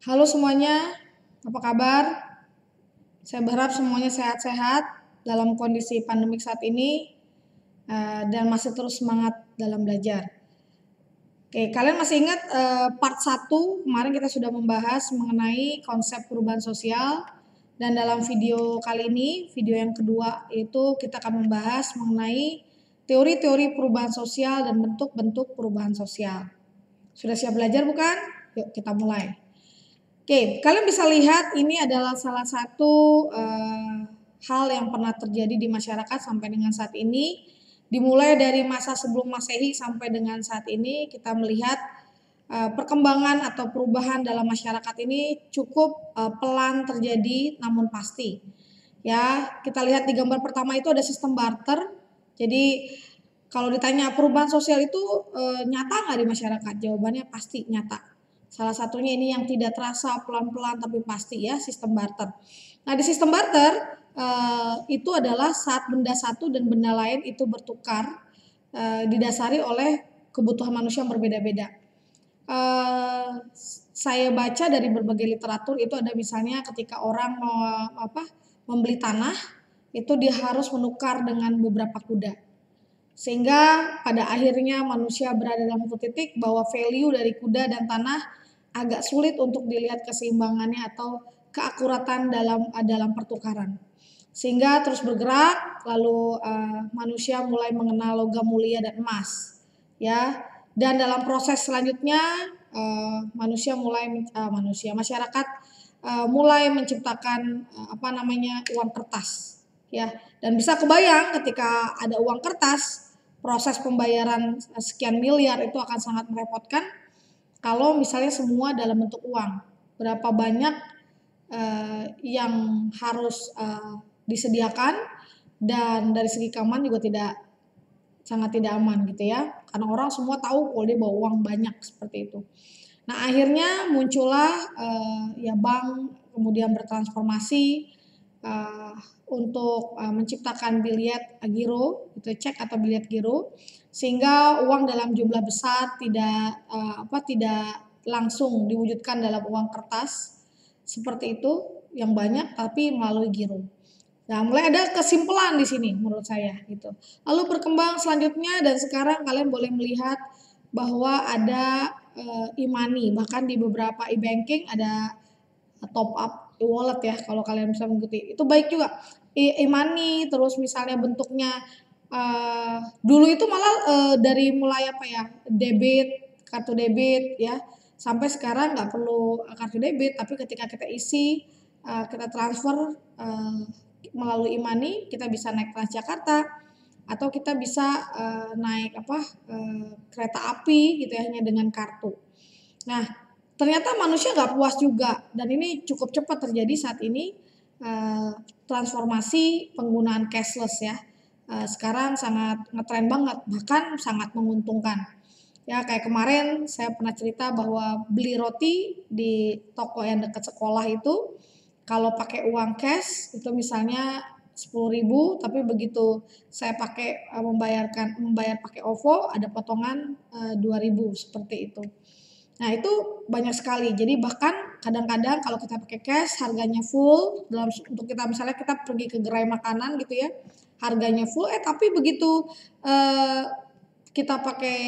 Halo semuanya, apa kabar? Saya berharap semuanya sehat-sehat dalam kondisi pandemik saat ini dan masih terus semangat dalam belajar. Oke, kalian masih ingat part 1 kemarin kita sudah membahas mengenai konsep perubahan sosial dan dalam video kali ini, video yang kedua itu kita akan membahas mengenai teori-teori perubahan sosial dan bentuk-bentuk perubahan sosial. Sudah siap belajar bukan? Yuk kita mulai. Oke, kalian bisa lihat ini adalah salah satu hal yang pernah terjadi di masyarakat sampai dengan saat ini. Dimulai dari masa sebelum Masehi sampai dengan saat ini kita melihat perkembangan atau perubahan dalam masyarakat ini cukup pelan terjadi namun pasti. Ya, kita lihat di gambar pertama itu ada sistem barter. Jadi kalau ditanya perubahan sosial itu nyata nggak di masyarakat? Jawabannya pasti nyata. Salah satunya ini yang tidak terasa pelan-pelan tapi pasti ya, sistem barter. Nah di sistem barter itu adalah saat benda satu dan benda lain itu bertukar didasari oleh kebutuhan manusia yang berbeda-beda. Saya baca dari berbagai literatur itu ada misalnya ketika orang membeli tanah itu dia harus menukar dengan beberapa kuda. Sehingga pada akhirnya manusia berada dalam satu titik bahwa value dari kuda dan tanah agak sulit untuk dilihat keseimbangannya atau keakuratan dalam pertukaran. Sehingga terus bergerak, lalu manusia mulai mengenal logam mulia dan emas, ya. Dan dalam proses selanjutnya masyarakat mulai menciptakan uang kertas, ya. Dan bisa kebayang ketika ada uang kertas, proses pembayaran sekian miliar itu akan sangat merepotkan kalau misalnya semua dalam bentuk uang. Berapa banyak yang harus disediakan dan dari segi keamanan juga sangat tidak aman gitu ya. Karena orang semua tahu kalau dia bawa uang banyak seperti itu. Nah, akhirnya muncullah bank kemudian bertransformasi untuk menciptakan biliet giro, itu cek atau biliet giro, sehingga uang dalam jumlah besar tidak langsung diwujudkan dalam uang kertas seperti itu yang banyak, tapi melalui giro. Nah, mulai ada kesimpulan di sini menurut saya gitu. Lalu berkembang selanjutnya dan sekarang kalian boleh melihat bahwa ada e-money, bahkan di beberapa e-banking ada top up e-wallet ya kalau kalian bisa mengikuti. Itu baik juga. E-money terus misalnya bentuknya dulu itu malah dari mulai debit, kartu debit ya, sampai sekarang nggak perlu kartu debit, tapi ketika kita isi kita transfer melalui e-money, kita bisa naik Transjakarta atau kita bisa naik kereta api gitu ya hanya dengan kartu. Nah, ternyata manusia nggak puas juga dan ini cukup cepat terjadi saat ini transformasi penggunaan cashless ya. Sekarang sangat ngetren banget, bahkan sangat menguntungkan. Ya kayak kemarin saya pernah cerita bahwa beli roti di toko yang dekat sekolah itu kalau pakai uang cash itu misalnya 10.000, tapi begitu saya pakai membayar pakai OVO ada potongan 2.000 seperti itu. Nah itu banyak sekali. Jadi bahkan kadang-kadang kalau kita pakai cash harganya full untuk kita misalnya kita pergi ke gerai makanan gitu ya, harganya full tapi begitu kita pakai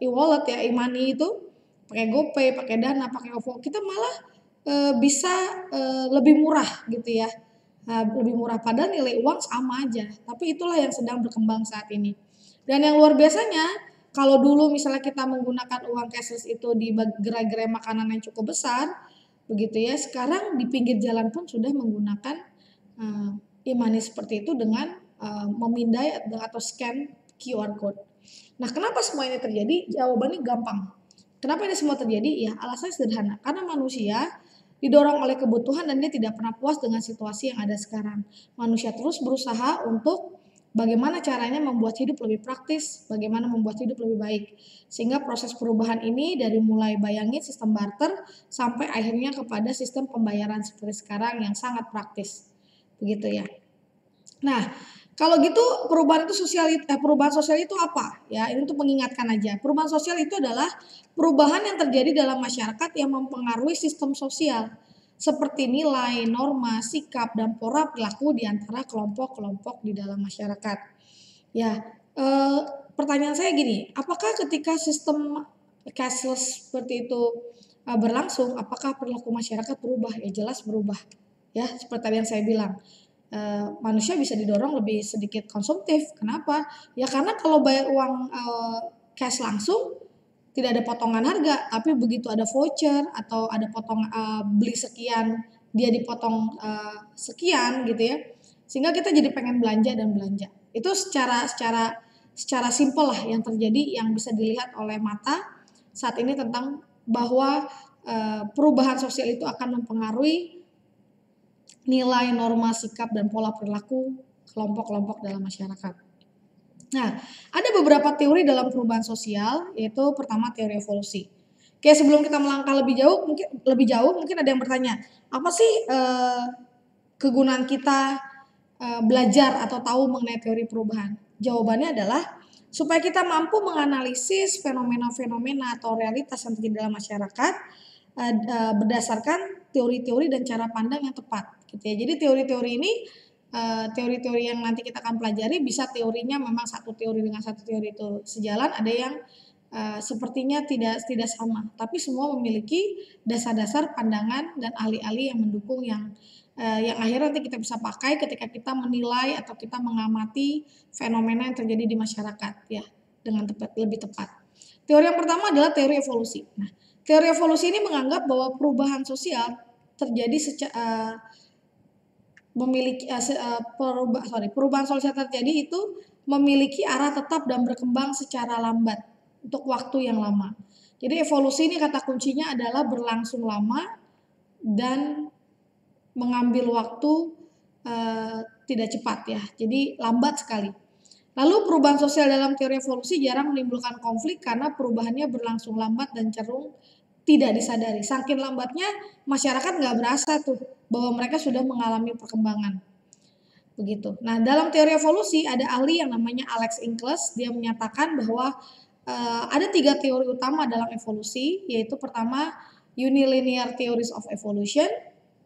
e-wallet ya, e-money itu pakai GoPay, pakai Dana, pakai OVO, kita malah bisa lebih murah gitu ya. Lebih murah padahal nilai uang sama aja. Tapi itulah yang sedang berkembang saat ini. Dan yang luar biasanya kalau dulu misalnya kita menggunakan uang cashless itu di gerai-gerai makanan yang cukup besar, begitu ya. Sekarang di pinggir jalan pun sudah menggunakan e-money seperti itu dengan memindai atau scan QR code. Nah, kenapa semua ini terjadi? Jawabannya gampang. Kenapa ini semua terjadi? Ya, alasannya sederhana. Karena manusia didorong oleh kebutuhan dan dia tidak pernah puas dengan situasi yang ada sekarang. Manusia terus berusaha untuk bagaimana caranya membuat hidup lebih praktis, bagaimana membuat hidup lebih baik. Sehingga proses perubahan ini dari mulai bayangin sistem barter sampai akhirnya kepada sistem pembayaran seperti sekarang yang sangat praktis. Begitu ya. Nah, Kalau gitu perubahan sosial itu apa? Ya, ini untuk mengingatkan aja. Perubahan sosial itu adalah perubahan yang terjadi dalam masyarakat yang mempengaruhi sistem sosial seperti nilai, norma, sikap, dan pola perilaku di antara kelompok-kelompok di dalam masyarakat. Ya, eh, pertanyaan saya gini, apakah ketika sistem cashless seperti itu berlangsung, apakah perilaku masyarakat berubah? Ya jelas berubah. Ya, seperti tadi yang saya bilang, manusia bisa didorong lebih sedikit konsumtif. Kenapa? Ya karena kalau bayar uang cash langsung tidak ada potongan harga, tapi begitu ada voucher atau ada beli sekian dia dipotong sekian gitu ya, sehingga kita jadi pengen belanja dan belanja. Itu secara simpel lah yang terjadi, yang bisa dilihat oleh mata saat ini tentang bahwa perubahan sosial itu akan mempengaruhi nilai, norma, sikap, dan pola perilaku kelompok-kelompok dalam masyarakat. Nah, ada beberapa teori dalam perubahan sosial, yaitu pertama teori evolusi. Oke, sebelum kita melangkah lebih jauh, mungkin ada yang bertanya, apa sih kegunaan kita belajar atau tahu mengenai teori perubahan? Jawabannya adalah supaya kita mampu menganalisis fenomena-fenomena atau realitas yang terjadi dalam masyarakat berdasarkan teori-teori dan cara pandang yang tepat gitu ya. Jadi teori-teori ini teori-teori yang nanti kita akan pelajari bisa teorinya memang satu teori dengan satu teori itu sejalan, ada yang sepertinya tidak sama, tapi semua memiliki dasar-dasar pandangan dan ahli-ahli yang mendukung yang akhirnya nanti kita bisa pakai ketika kita menilai atau kita mengamati fenomena yang terjadi di masyarakat ya dengan lebih tepat. Teori yang pertama adalah teori evolusi. Nah, teori evolusi ini menganggap bahwa perubahan sosial terjadi perubahan sosial terjadi itu memiliki arah tetap dan berkembang secara lambat untuk waktu yang lama. Jadi evolusi ini kata kuncinya adalah berlangsung lama dan mengambil waktu tidak cepat ya. Jadi lambat sekali. Lalu perubahan sosial dalam teori evolusi jarang menimbulkan konflik karena perubahannya berlangsung lambat dan cenderung tidak disadari. Saking lambatnya masyarakat nggak berasa tuh bahwa mereka sudah mengalami perkembangan. Begitu. Nah, dalam teori evolusi ada ahli yang namanya Alex Ingalls. Dia menyatakan bahwa ada 3 teori utama dalam evolusi, yaitu pertama Unilinear Theories of Evolution,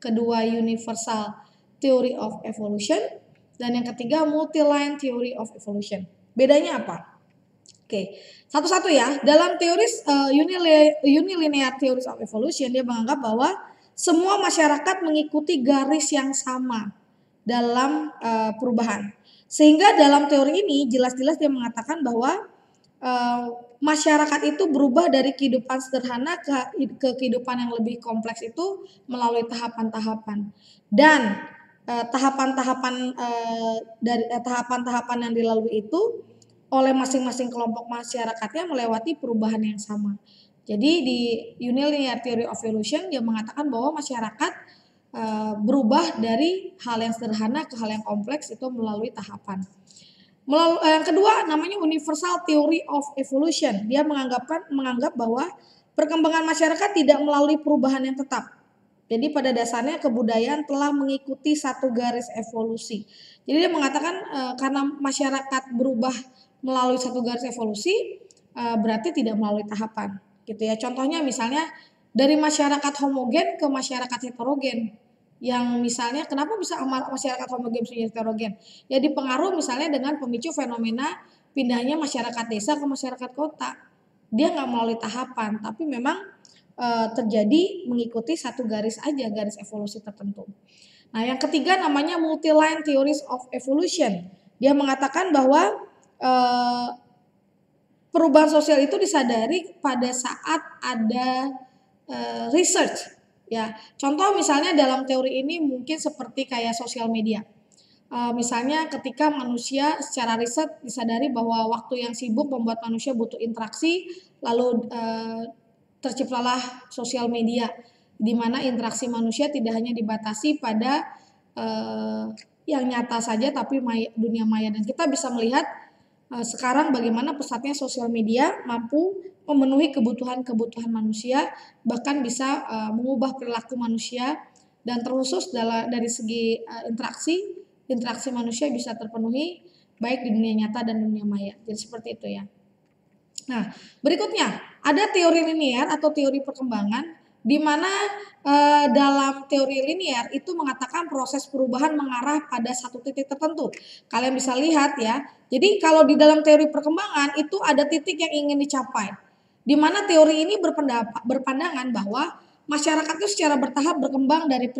kedua Universal Theory of Evolution, dan yang ketiga Multi-line Theory of Evolution. Bedanya apa? Oke, satu-satu ya. Dalam teori Unilinear Theories of Evolution, dia menganggap bahwa semua masyarakat mengikuti garis yang sama dalam perubahan. Sehingga dalam teori ini jelas-jelas dia mengatakan bahwa masyarakat itu berubah dari kehidupan sederhana ke kehidupan yang lebih kompleks itu melalui tahapan-tahapan. Dan tahapan-tahapan yang dilalui itu oleh masing-masing kelompok masyarakatnya melewati perubahan yang sama. Jadi di Unilinear Theory of Evolution dia mengatakan bahwa masyarakat berubah dari hal yang sederhana ke hal yang kompleks itu melalui tahapan. Yang kedua namanya Universal Theory of Evolution. Dia menganggap bahwa perkembangan masyarakat tidak melalui perubahan yang tetap. Jadi pada dasarnya kebudayaan telah mengikuti satu garis evolusi. Jadi dia mengatakan karena masyarakat berubah melalui satu garis evolusi berarti tidak melalui tahapan. Gitu ya. Contohnya misalnya dari masyarakat homogen ke masyarakat heterogen. Yang misalnya kenapa bisa masyarakat homogen menjadi heterogen? Ya dipengaruhi misalnya dengan pemicu fenomena pindahnya masyarakat desa ke masyarakat kota. Dia nggak melalui tahapan, tapi memang terjadi mengikuti satu garis aja, garis evolusi tertentu. Nah, yang ketiga namanya multi-line theories of evolution. Dia mengatakan bahwa perubahan sosial itu disadari pada saat ada research. Ya, contoh misalnya dalam teori ini mungkin seperti kayak sosial media. Misalnya ketika manusia secara riset disadari bahwa waktu yang sibuk membuat manusia butuh interaksi, lalu terciptalah sosial media, di mana interaksi manusia tidak hanya dibatasi pada yang nyata saja, tapi dunia maya. Dan kita bisa melihat sekarang bagaimana pesatnya sosial media mampu memenuhi kebutuhan-kebutuhan manusia, bahkan bisa mengubah perilaku manusia, dan terkhusus dari segi interaksi interaksi manusia bisa terpenuhi baik di dunia nyata dan dunia maya. Jadi seperti itu ya. Nah, berikutnya ada teori linier atau teori perkembangan di mana dalam teori linier itu mengatakan proses perubahan mengarah pada satu titik tertentu. Kalian bisa lihat ya. Jadi kalau di dalam teori perkembangan itu ada titik yang ingin dicapai. Di mana teori ini berpandangan bahwa masyarakat itu secara bertahap berkembang dari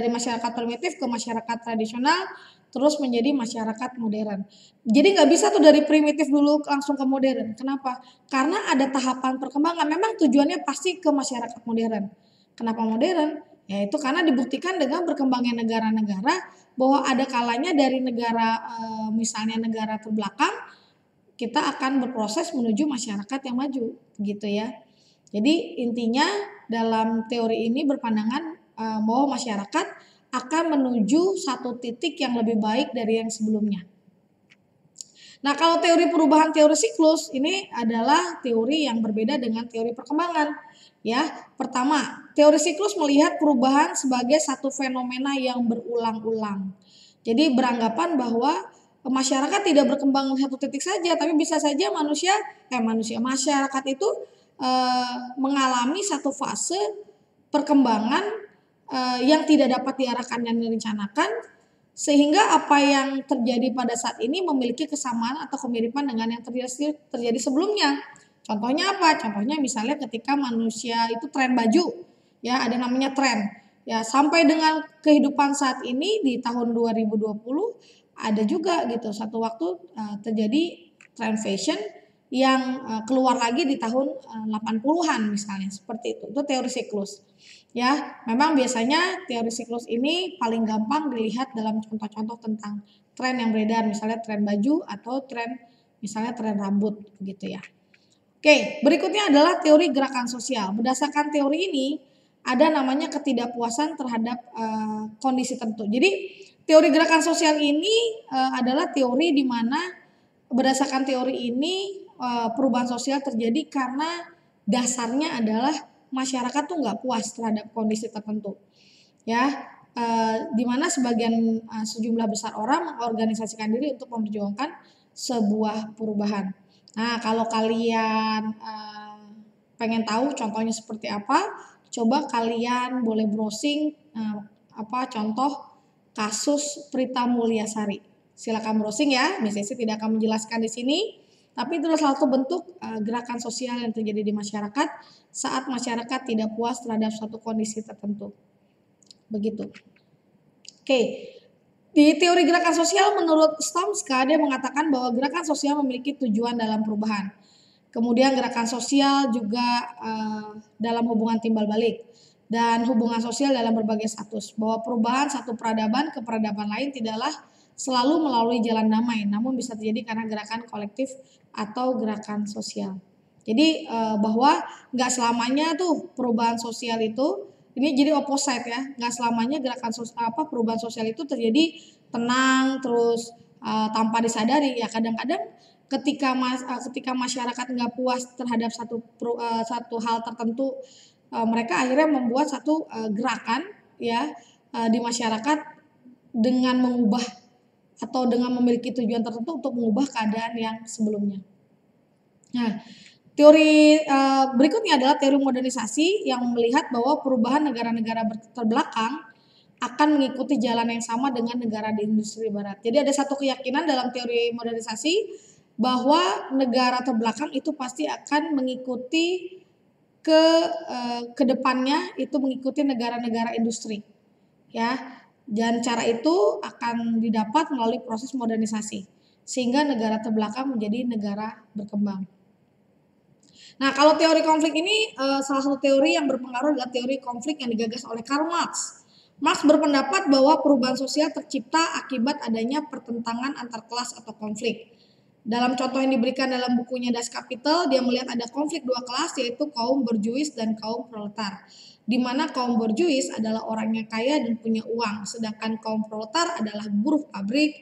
masyarakat primitif ke masyarakat tradisional, terus menjadi masyarakat modern. Jadi nggak bisa tuh dari primitif dulu langsung ke modern. Kenapa? Karena ada tahapan perkembangan. Memang tujuannya pasti ke masyarakat modern. Kenapa modern? Ya itu karena dibuktikan dengan berkembangnya negara-negara bahwa ada kalanya dari negara misalnya negara terbelakang kita akan berproses menuju masyarakat yang maju gitu ya. Jadi intinya dalam teori ini berpandangan bahwa masyarakat akan menuju satu titik yang lebih baik dari yang sebelumnya. Nah, kalau teori perubahan teori siklus ini adalah teori yang berbeda dengan teori perkembangan. Ya, pertama, teori siklus melihat perubahan sebagai satu fenomena yang berulang-ulang. Jadi beranggapan bahwa masyarakat tidak berkembang di satu titik saja, tapi bisa saja masyarakat itu mengalami satu fase perkembangan yang tidak dapat diarahkan dan direncanakan, sehingga apa yang terjadi pada saat ini memiliki kesamaan atau kemiripan dengan yang terjadi sebelumnya. Contohnya apa? Contohnya misalnya ketika manusia itu tren baju, ya ada namanya tren. Ya sampai dengan kehidupan saat ini di tahun 2020 ada juga gitu satu waktu terjadi tren fashion yang keluar lagi di tahun 80-an misalnya seperti itu. Itu teori siklus. Ya, memang biasanya teori siklus ini paling gampang dilihat dalam contoh-contoh tentang tren yang beredar, misalnya tren baju atau misalnya tren rambut gitu ya. Oke, berikutnya adalah teori gerakan sosial. Berdasarkan teori ini ada namanya ketidakpuasan terhadap kondisi tertentu. Jadi teori gerakan sosial ini adalah teori di mana berdasarkan teori ini perubahan sosial terjadi karena dasarnya adalah masyarakat tuh nggak puas terhadap kondisi tertentu, ya, di mana sejumlah besar orang mengorganisasikan diri untuk memperjuangkan sebuah perubahan. Nah, kalau kalian pengen tahu contohnya seperti apa, coba kalian boleh browsing contoh kasus Prita Mulyasari. Silakan browsing ya, BCC tidak akan menjelaskan di sini. Tapi itu adalah salah satu bentuk gerakan sosial yang terjadi di masyarakat saat masyarakat tidak puas terhadap suatu kondisi tertentu. Begitu. Oke. Di teori gerakan sosial menurut Stomska dia mengatakan bahwa gerakan sosial memiliki tujuan dalam perubahan. Kemudian gerakan sosial juga dalam hubungan timbal balik dan hubungan sosial dalam berbagai status. Bahwa perubahan satu peradaban ke peradaban lain tidaklah selalu melalui jalan damai, namun bisa terjadi karena gerakan kolektif atau gerakan sosial. Jadi bahwa nggak selamanya tuh perubahan sosial itu ini jadi opposite ya, nggak selamanya perubahan sosial itu terjadi tenang terus tanpa disadari ya. Kadang-kadang ketika masyarakat nggak puas terhadap satu hal tertentu, mereka akhirnya membuat satu gerakan ya di masyarakat dengan mengubah atau dengan memiliki tujuan tertentu untuk mengubah keadaan yang sebelumnya. Nah, teori berikutnya adalah teori modernisasi yang melihat bahwa perubahan negara-negara terbelakang akan mengikuti jalan yang sama dengan negara di industri barat. Jadi ada satu keyakinan dalam teori modernisasi bahwa negara terbelakang itu pasti akan mengikuti ke depannya itu mengikuti negara-negara industri. Ya. Dan cara itu akan didapat melalui proses modernisasi sehingga negara terbelakang menjadi negara berkembang. Nah, kalau teori konflik ini salah satu teori yang berpengaruh adalah teori konflik yang digagas oleh Karl Marx. Marx berpendapat bahwa perubahan sosial tercipta akibat adanya pertentangan antar kelas atau konflik. Dalam contoh yang diberikan dalam bukunya Das Kapital, dia melihat ada konflik dua kelas yaitu kaum borjuis dan kaum proletar. Di mana kaum borjuis adalah orang yang kaya dan punya uang, sedangkan kaum proletar adalah buruh pabrik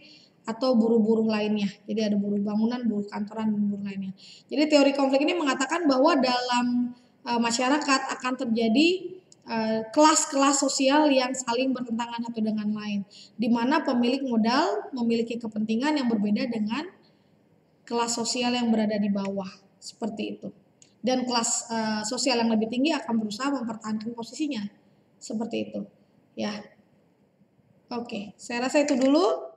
atau buruh-buruh lainnya. Jadi ada buruh bangunan, buruh kantoran, dan buruh lainnya. Jadi teori konflik ini mengatakan bahwa dalam masyarakat akan terjadi kelas-kelas sosial yang saling bertentangan satu dengan lain, di mana pemilik modal memiliki kepentingan yang berbeda dengan kelas sosial yang berada di bawah, seperti itu. Dan kelas sosial yang lebih tinggi akan berusaha mempertahankan posisinya, seperti itu. Ya, oke, saya rasa itu dulu.